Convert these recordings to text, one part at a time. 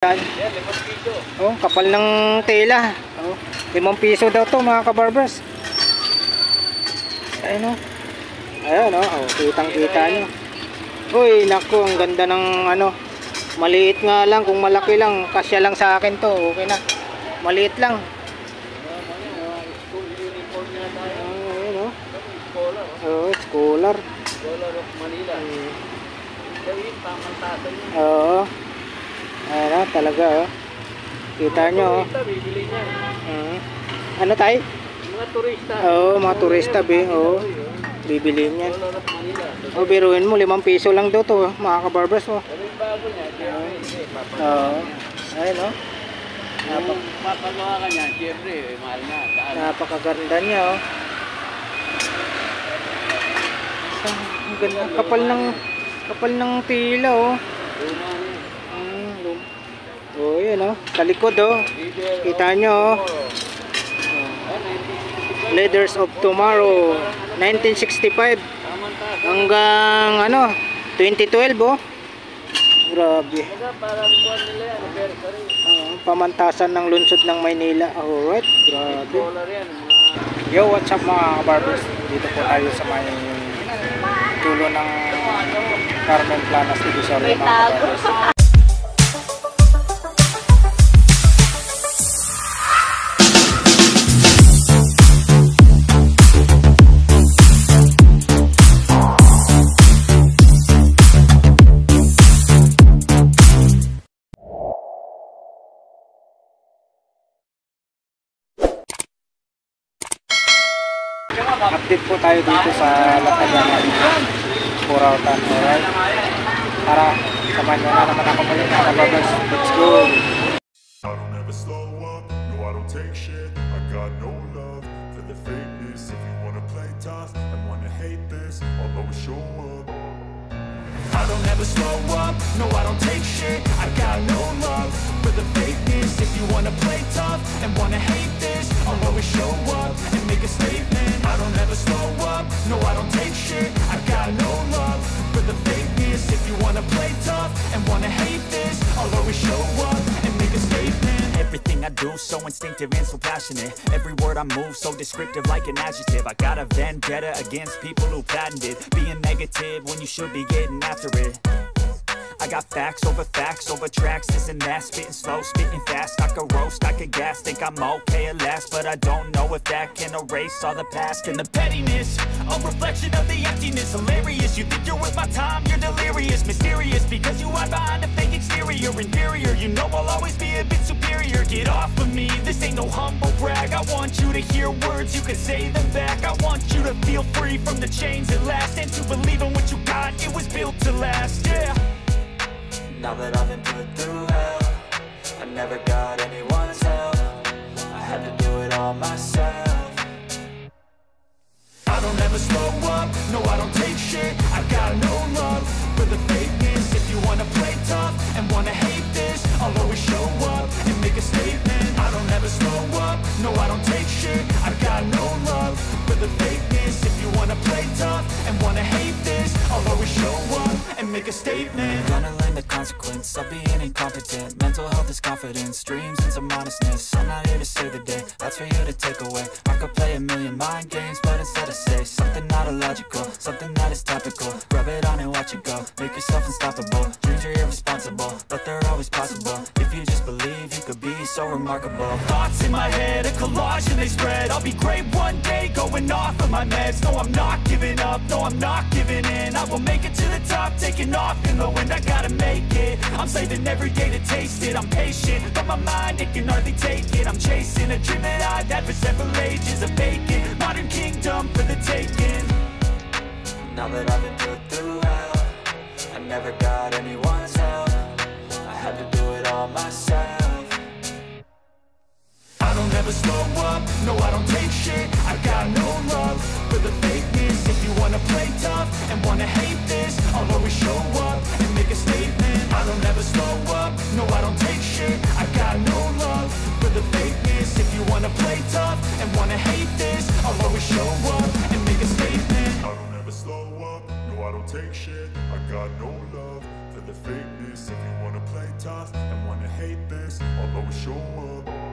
Yan, 5 piso. Oh, kapal ng tela. Oh, 5 piso daw to mga kabarbers. Ayun oh. Ayun oh, oh, kitang-kita nyo. Uy, naku, ang ganda ng ano. Maliit nga lang, kung malaki lang, kasya lang sa akin to. Okay na. Maliit lang. Ayun oh. Oh, scholar. Scholar of Manila. Oo. Ayan talaga oh. Kita nyo oh. Ano tayo? Mga turista. Oo, mga turista be. Oo. Bibili niyan. Oh, biruin mo 5 piso lang daw to mga kabarbers oh. Oo. Ayun oh. Papagawa ka niyan, siyempre mahal na. Napakaganda niya oh. Ang ganda, kapal ng tila oh. Oh, yan oh. Sa likod oh. Kita nyo oh. Leaders of Tomorrow 1965 hanggang ano 2012 oh. Grabe. Pamantasan ng lungsod ng Maynila. Alright, grabe. Yo, what's up mga kabarbers? Dito po tayo sa may dulo ng Carmen Planas Divisoria mga kabarbers. Update po tayo dito sa Latagan Purautan. Alright, tara, samahan nyo na naman ako muli mga kabarbers. Let's go! I don't ever slow up, no I don't take shit. I got no love for the fakeness. If you wanna play tough and wanna hate this, I'll always show up. I don't ever slow up, no I don't take shit. I got no love for the fakeness. If you wanna play tough and wanna hate this, I'll always show up and make a statement. I don't ever slow up, no I don't take shit. I got no love for the fakeness. If you wanna play tough and wanna hate this, I'll always show up and make a statement. Everything I do so instinctive and so passionate. Every word I move so descriptive like an adjective. I got a vendetta against people who patented being negative when you should be getting after it. I got facts over tracks, this and that. Spitting slow, spitting fast. I could roast, I could gas. Think I'm okay at last, but I don't know if that can erase all the past. And the pettiness, a reflection of the emptiness. Hilarious, you think you're worth my time, you're delirious. Mysterious, because you hide behind a fake exterior. Inferior, you know I'll always be a bit superior. Get off of me, this ain't no humble brag. I want you to hear words, you can say them back. I want you to feel free from the chains at last, and to believe in what you got, it was built to last, yeah. Now that I've been put through hell, I never got anyone's help. I had to do it all myself. I don't ever slow up, no I don't take shit. I got no love for the fakeness. If you wanna play tough and wanna hate this, I'll always show up and make a statement. I don't ever slow up, no I don't take shit. I got no love for the fakeness. If you wanna play tough and wanna hate this, I'll always show up and make a statement. Gonna learn the consequence of being incompetent. Mental health is confidence, dreams and some honestness. I'm not here to save the day, that's for you to take away. I could play a million mind games, but instead I say something not illogical, something that is topical. Rub it on and watch it go, make yourself unstoppable. Dreams are irresponsible, but they're always possible. If you just believe, you could be so remarkable. Thoughts in my head, a collage and they spread. I'll be great one day, going off of my meds. No, I'm not giving up, no, I'm not giving in. I will make it to the top, taking off in the wind. I gotta make it, I'm saving every day to taste it. I'm patient, but my mind, it can hardly take it. I'm chasing a dream that I've had for several ages. A vacant, modern kingdom for the taking. Now that I've been put through hell, I never got anyone's help. I had to do it all myself. I don't ever slow up, no I don't take shit. I got no love for the fakeness. If you wanna play tough and wanna hate this, I'll always show up and make a statement. I don't ever slow up, no I don't take shit. I got no love for the fakeness. If you wanna play tough and wanna hate this, I'll always show up and make a statement. I don't ever slow up, no I don't take shit. I got no love for for the fakeness. If you wanna play tough and wanna hate this, I'll always show up.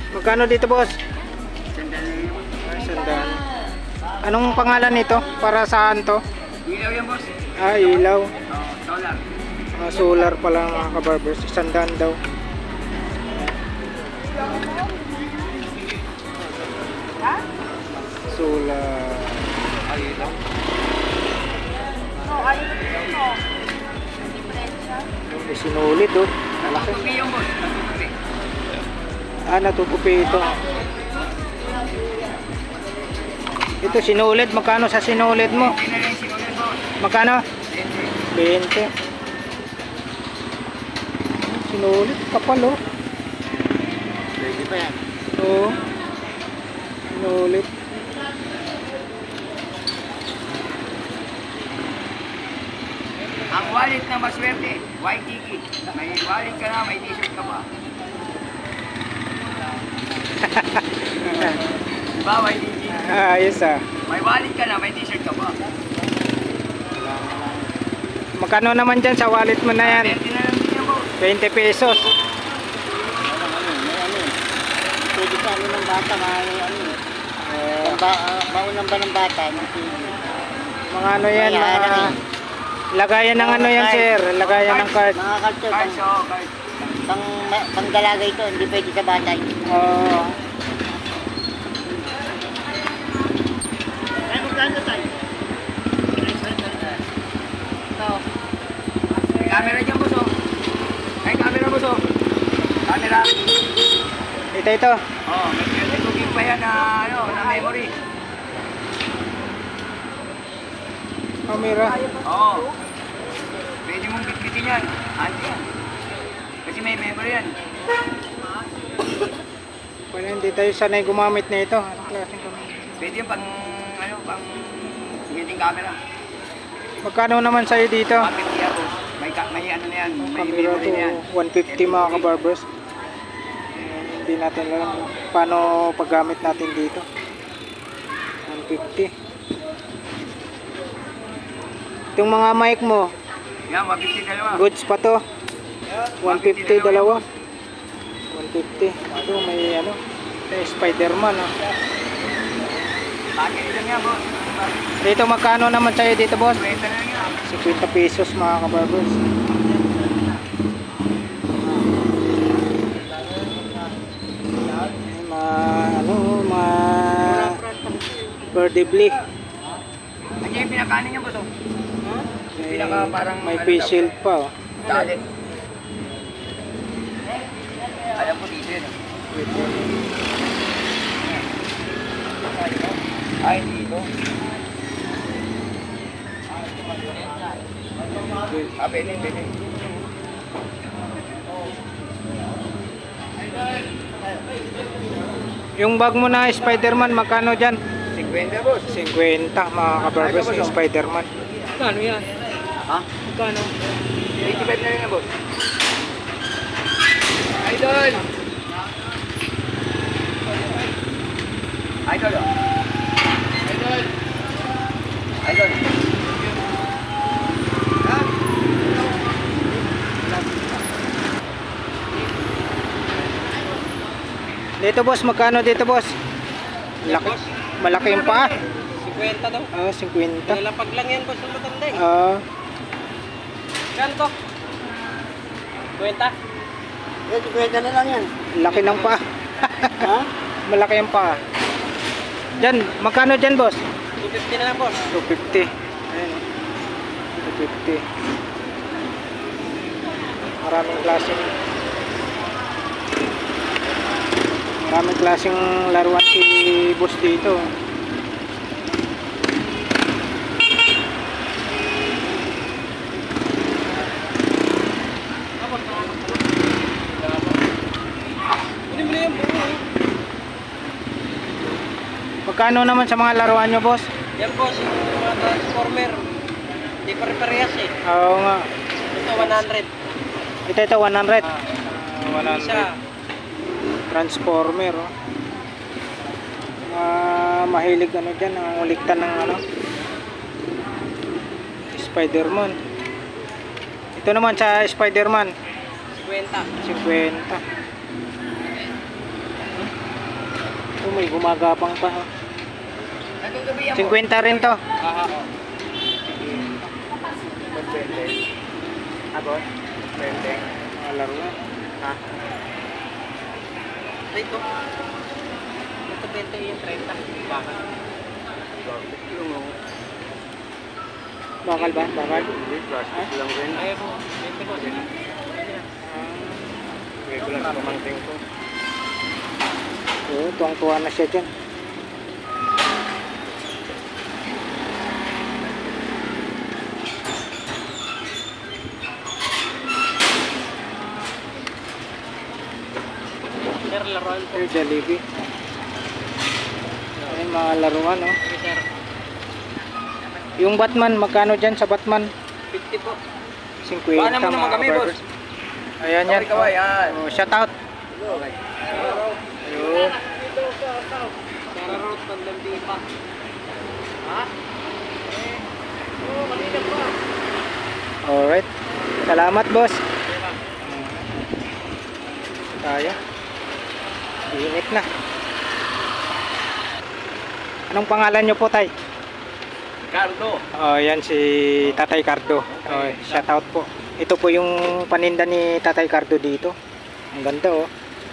Magkano dito, boss? Sandaan. Anong pangalan nito? Para saan to? Ilaw yan, boss. Ah, ilaw. Solar. Solar pala mga kabarbers. Sandaan daw. Solar. Ilaw. May sinulit, oh. Malaki. Tupi yung boss. Tupi. Ah, natutupi ito. Ito sinulit. Magkano sa sinulit mo? Hindi na rin sinulit, boss. Magkano? 20. Sinulit. Kapal, oh. Pwede pa yan. Oo. Sinulit. Ang wallet na maswerte, Waikiki. May wallet ka na, may t-shirt ka pa. Diba, Waikiki? Ayos, ah. May wallet ka na, may t-shirt ka pa. Magkano naman dyan sa wallet mo na yan? 20 na lang din yan, boss. 20 pesos. Pwede ka ano ng bata, maunang ba ng bata? Mga ano yan, mga lagayan ng ano yan, sir. Lagayan ng card. Mga culture, Cards, oo, cards. pang dalaga ito, hindi pwede sa bata. Oo. Ay, magkano tayo? Ito. May camera dyan, boss, oh. May camera, boss, oh. Camera. Ito. Oh, may 32 gig pa yan na, ano, na memory. Camera. Oo. Pwede mong bitbitin yan. Anti yan. Kasi may memory yan. Kung hindi tayo sanay gumamit na ito. Anong klaseng camera? Pwede yung pang, ano, pang hitting camera. Magkano naman sa'yo dito? 150 ako. May ano na yan. May Camera memory to na yan. 150 mga kabarbers. Hindi natin alam paano paggamit natin dito. 150. Itong mga mic mo, Yan, 150 dalawa. goods pa to. 150 dalawa. 150. Ito may ano, may Spider-Man. Oh. Package lang yan, boss. Dito magkano naman sa'yo dito, boss? 20 na lang yan. 50 pesos mga kabarbers. Birdie Andiyan yung pinakanin niya, boss, oh. Pinaka parang, may ano face daw, shield pa, oh. Dali. Alam ko dito yun, oh. Ay, dito. Pwede. Yung bag mo na Spider-Man, magkano dyan? 50, boss. 50 mga kabarbers Ay, yung Spider-Man. Magkano yan? Ha? Magkano? 85 na rin na, boss. Idol! Idol, oh. Idol! Dito boss, magkano dito boss? Laki, malaki yung paa. 50 daw. Ah, 50. Nalapag lang yan boss ng matanda eh. Ah, Ganto. 50. Eh, 50 na lang yan. Laki ng paa. Ha? Malaki ang paa. Diyan, magkano dyan, boss? 250 na lang, boss. 250. Ayan, 250. Maraming klaseng laruan si boss dito. Magkano naman sa mga laruan nyo, boss? Yan, boss. Yung mga transformer. Hindi pa rin eh. Oo nga. Ito, 100. Ito 100. Ah. 100. Isa. Transformer, oh. Mahilig ano dyan, ang uliktan ng ano, Spider-Man. Ito naman sa Spider-Man, 50. 50. Ito may gumagapang pa, oh. 50 rin to. Abot? 20. Mga laruan. Ha? Ito. Ito 20 yung 30. Bakal. Bakal ba? Bakal? Plastic lang rin. Ay, po. 20 po. Regular na pamangting ko. Oo, tuwang-tuwa na siya dyan. Sir, laruan po. Sir, Jollibee. Ayan, mga laruan, oh. Sir, Yung Batman, magkano dyan sa Batman? 50 po. 50 Paano mo naman mga kami, kabarbers. Kaway, Ayan yan. kaway, yan. Oh, shout out. Okay. Ayun. Sir, road, pandambi pa. Ha? Oo, kanina pa. Alright. Salamat, boss. Tayo. Init na. Anong pangalan nyo po, Tay? Cardo. Oh, yan si Tatay Cardo. Oh, shout out po. Ito po yung paninda ni Tatay Cardo dito. Ang ganda, oh.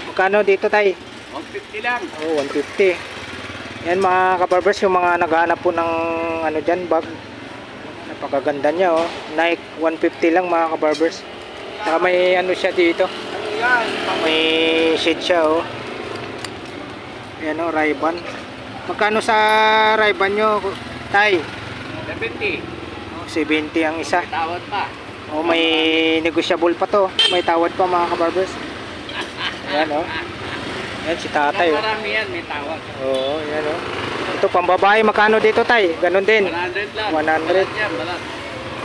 Magkano dito, Tay? 150 lang. Oh, 150. Yan mga kabarbers, yung mga naghahanap po ng ano dyan, bag. Napakaganda niya, oh. Nike 150 lang mga kabarbers. Saka may ano siya dito. Ano yan? May shade siya, oh. Ayan, oh, Ray-Ban. Magkano sa Ray-Ban nyo, Tay? 70. 70 ang isa. May tawad pa. Oh, may negotiable pa to. May tawad pa mga kabarbers. Ayan, oh. Ayan si Tatay, oh. Marami yan, may tawad. Oo, ayan, oh. Ito pambabae, magkano dito, Tay? Ganon din. 100 lang. 100. Balat yan, balat.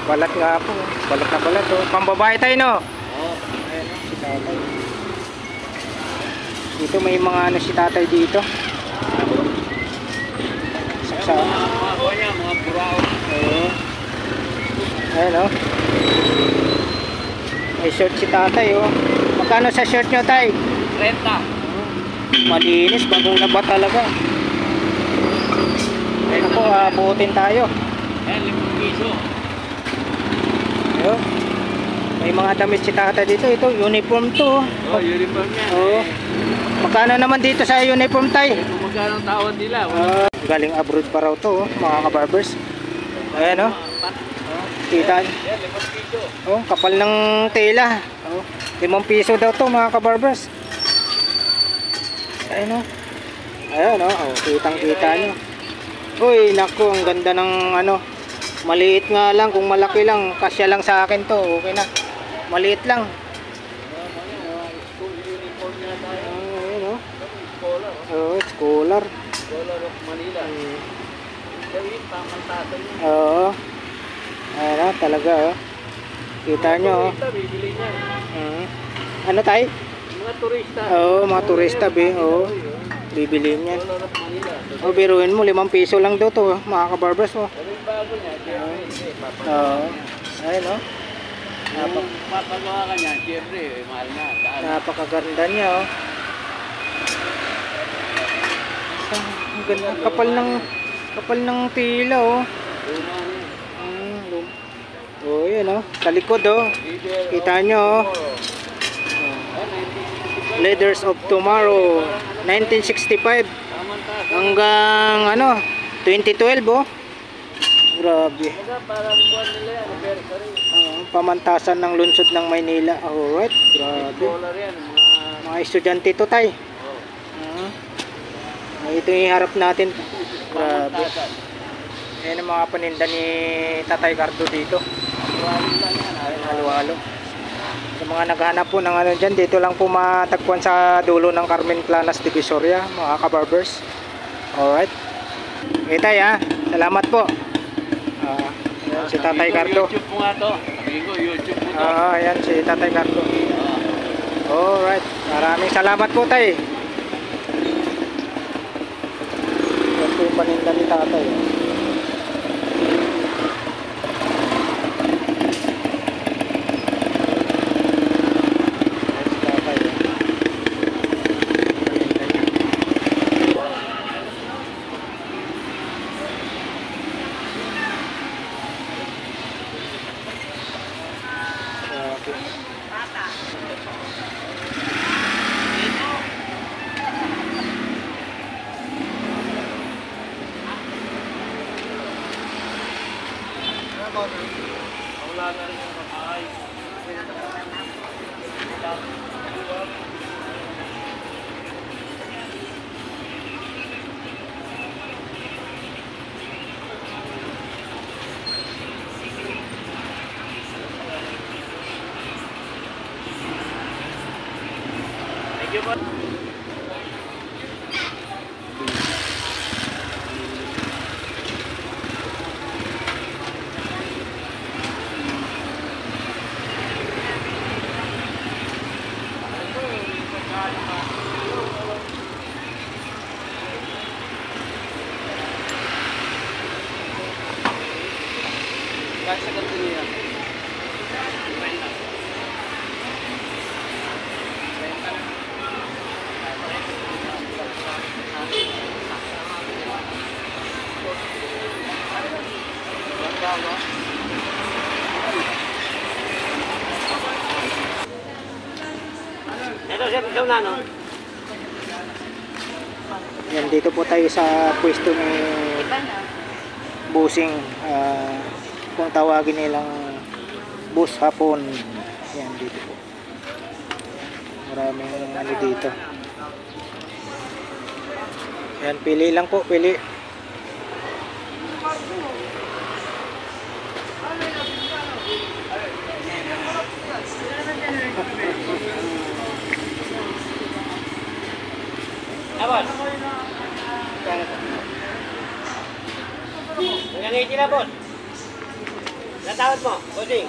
Balat nga po. Balat na balat, oh. Pambabae, Tay, no? Oo. Ayan, oh, si Tatay. Dito may mga ano si Tatay dito. Saksa. Mga kuya, mga burao. Oo. Ayan, oh. May shirt si Tatay, oh. Magkano sa shirt nyo, Tay? 30. Malinis, bagong laba talaga. Ayun po, buutin tayo. Yan, 5 piso. Ayun. May mga damit si Tatay dito. Ito, uniform to, oh. Oh, uniform yan. Oo. Magkano naman dito sa uniform, Tay? Kung magkano ang tawad nila. Galing abroad pa raw to, oh, mga kabarbers. Ayan, oh. Kita. Yan, 5 piso. Oh, kapal ng tela. Oh, 5 piso daw to, mga kabarbers. Ayan, oh. Ayan, oh. Oh, kitang-kita nyo. Uy, naku, ang ganda ng ano. Maliit nga lang, kung malaki lang, kasya lang sa akin to. Okay na. Maliit lang. School uniform niya tayo. Ayan, oh. Scholar. Oh, scholar. Scholar of Manila. Gawin, tamang tatay niya. Oo. Ayan, oh, talaga, oh. Kita nyo, oh. Turista, bibili niya. Ano, Tay? Mga turista. Oo, mga turista, be. Oo. Bibili niyan. Scholar of Manila. O, biruin mo, 5 piso lang daw to, mga kabarbers, oh. Ano yung bago niya? Siyempre, Oo. Ayun, oh. Kung papagawa ka niya, siyempre, mahal na. Daan. Napakaganda niya, oh. Ang ganda. Kapal ng tila, oh. Luma niya. Oh, yun, oh. Sa likod, oh. Kita nyo, oh. Ah, 96 Leaders of Tomorrow 1965 hanggang ano 2012 oh. Grabe. Pamantasan ng lungsod ng Maynila. Alright, grabe. Mga estudyante to tay. Ito yung harap natin. Grabe. Ayan ang mga paninda ni Tatay Cardo dito. Ayan, halo-halo. Sa mga naghahanap po ng ano dyan, dito lang po matagpuan sa dulo ng Carmen Planas Divisoria, mga kabarbers. Alright. Okay tay ha. Salamat po. Ayan, si Tatay Cardo. YouTube po nga to. YouTube po to. Ayan si Tatay Cardo. Alright. Maraming salamat po tay. Yan po yung paninda ni Tatay. Sa ganito niya. Ito siya ito na no. Yan, dito po tayo sa pwesto ni Busing, kung tawagin nilang bus hapon. Yan, dito po. Maraming ano dito. Yan, pili lang po, pili. Abon. Nanganiti na, Bon. Natawad mo, Boding.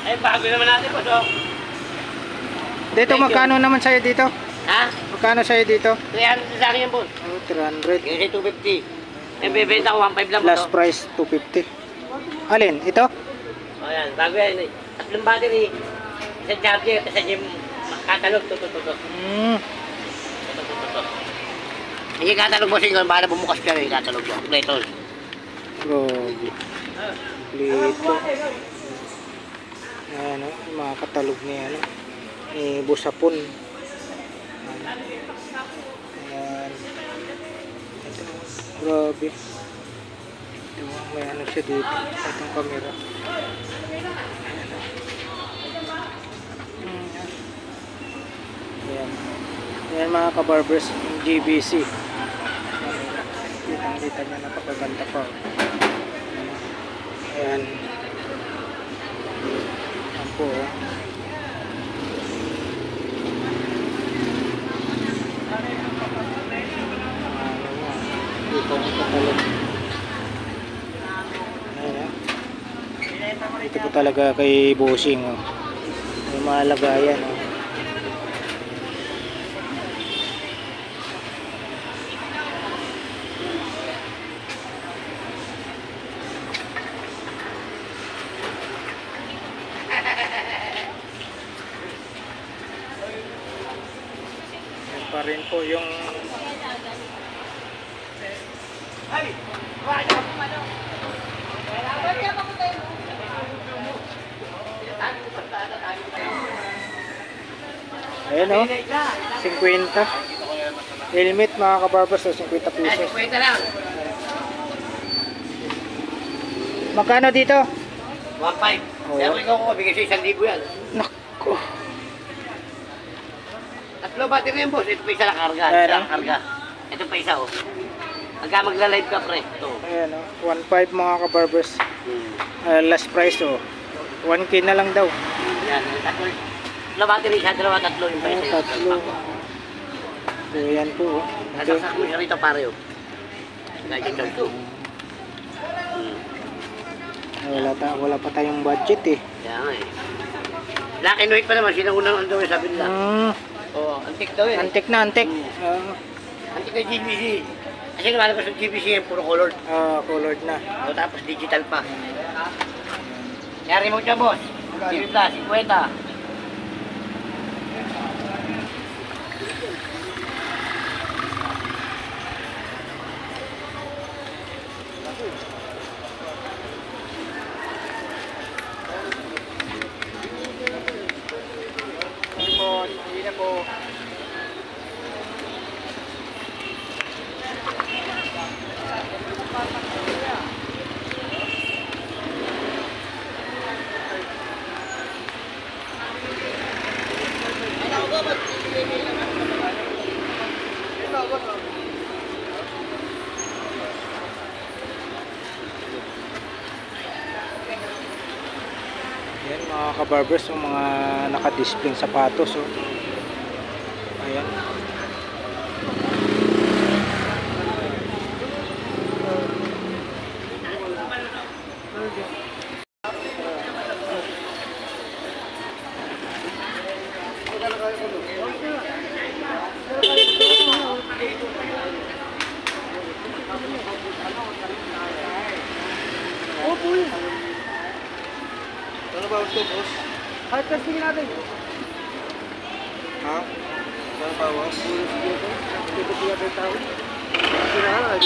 Ay, bago naman natin, Boss. Dito, magkano naman sa'yo dito? Ha? Magkano sa'yo dito? 300 sa akin yan, Boss. Oh, 300. Kasi 250. May bebenta ko 1.5 lang, Last Boss. price, 250. Alin? Ito? O yan, bago yan. Tatlong battery. Isang charger, kasi yung katalog, tutututo. Hindi katalog mo single, para bumukas ka rin, katalog mo. Kompleto. Grabe. Lito. Ayan, oh, yung mga katalog ni ano, ni Busapon. Ayan. Ito. Grabe. Ito, may ano siya dito. Itong camera. Ayan. Ayan mga kabarbers, yung GBC. Kitang-kita niya, napakaganda pa. Ayan. Ayan po. Dito ang katalog. Ayan. Ito po talaga kay Bossing. Oh. May mga lagayan. Oh. Pa rin po yung Ayan o, 50. Helmet mga kabarbers, 50 pesos. Kwenta lang. Magkano dito? 1.5. Oo. Kaya kung ikaw ko, bigay sa 1,000 yan. Nako. Tatlo battery yan, boss. Ito pa isa na karga. Ayan, Isa ah. na karga. Ito pa isa, oh. Hanggang magla-live ka, pre. Ito. Ayan o, 1.5 mga kabarbers. Last price o. 1K na lang daw. Yan. Tatlo battery siya, tatlo yung pa isa. Tatlo. So yan po o. Nasaksak mo siya rito, pare, oh. Nakikita ito. Wala pa tayong budget eh. Kaya nga eh. Black and white pa naman, sinaunang ang daw sabi nila. Oo, antik daw eh. Antik na antik. Antik na GBC. Kasi lumalabas yung GBC yung puro colored. Colored na. O tapos digital pa. Kaya remote niya, boss. TV Plus, 50. Hindi na po. Ayan mga kabarbers, yung mga naka-display sapatos oh. Ayan. Ano ba ito, boss? Kahit testing natin. Ha? Ano bawas? Ito po yung tao. Sinahan,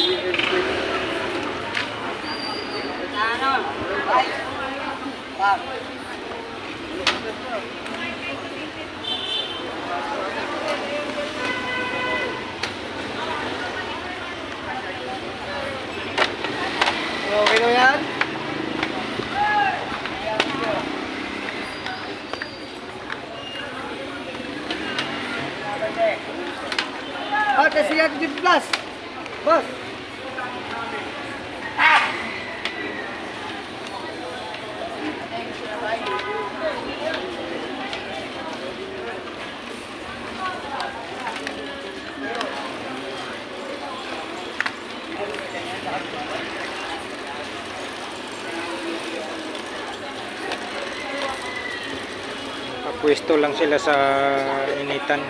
okay na yan? Testing natin yung plus. Boss. Pwesto lang sila sa initan.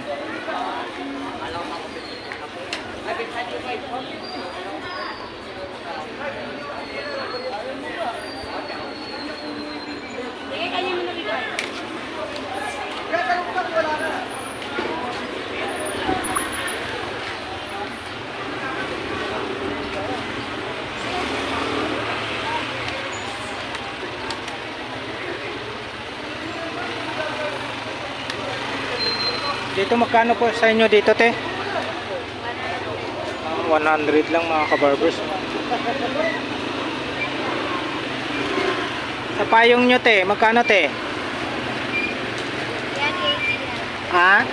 Dito magkano po sa inyo dito, te? 100 lang mga kabarbers. Sa payong nyo, te, magkano, te? Yan, 80 yan. Ha?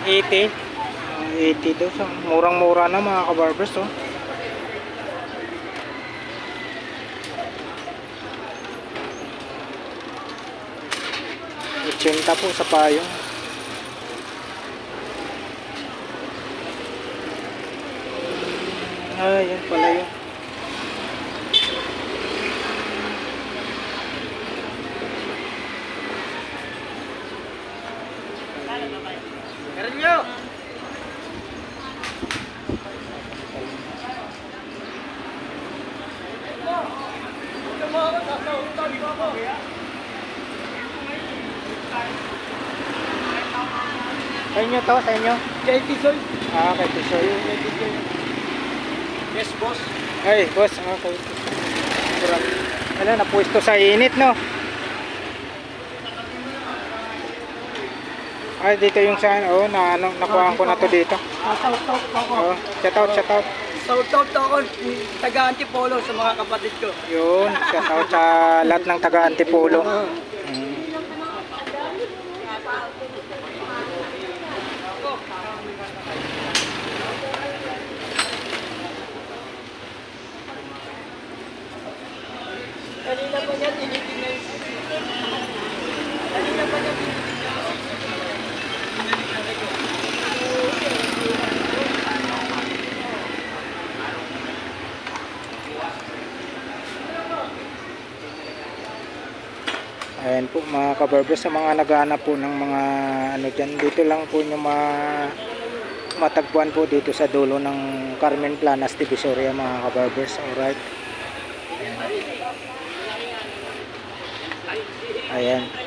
80. 80 daw. So, murang-mura na mga kabarbers, oh. $80 po sa payong. Yan pala yun. Meron nyo! Sa inyo to, sa inyo? Kay Tisoy. Kay Tisoy. Yes, boss. Ay, boss, okay. Ano, napuesto sa init, no? Ay, dito yung sa oh, na ano, nakuhaan ko na to dito. Shout-out ako. Oh, shout out, shout out. Shout-out ako, taga Antipolo sa mga kapatid ko. Yun, shout out sa lahat ng taga Antipolo. Kanina pa niya tinitingnan. Kanina pa niya tinitingnan. Ayan po mga kabarbers, sa mga naghahanap po ng mga ano dyan, dito lang po nyo matagpuan po dito sa dulo ng Carmen Planas, Divisoria mga kabarbers. Alright. Ayan.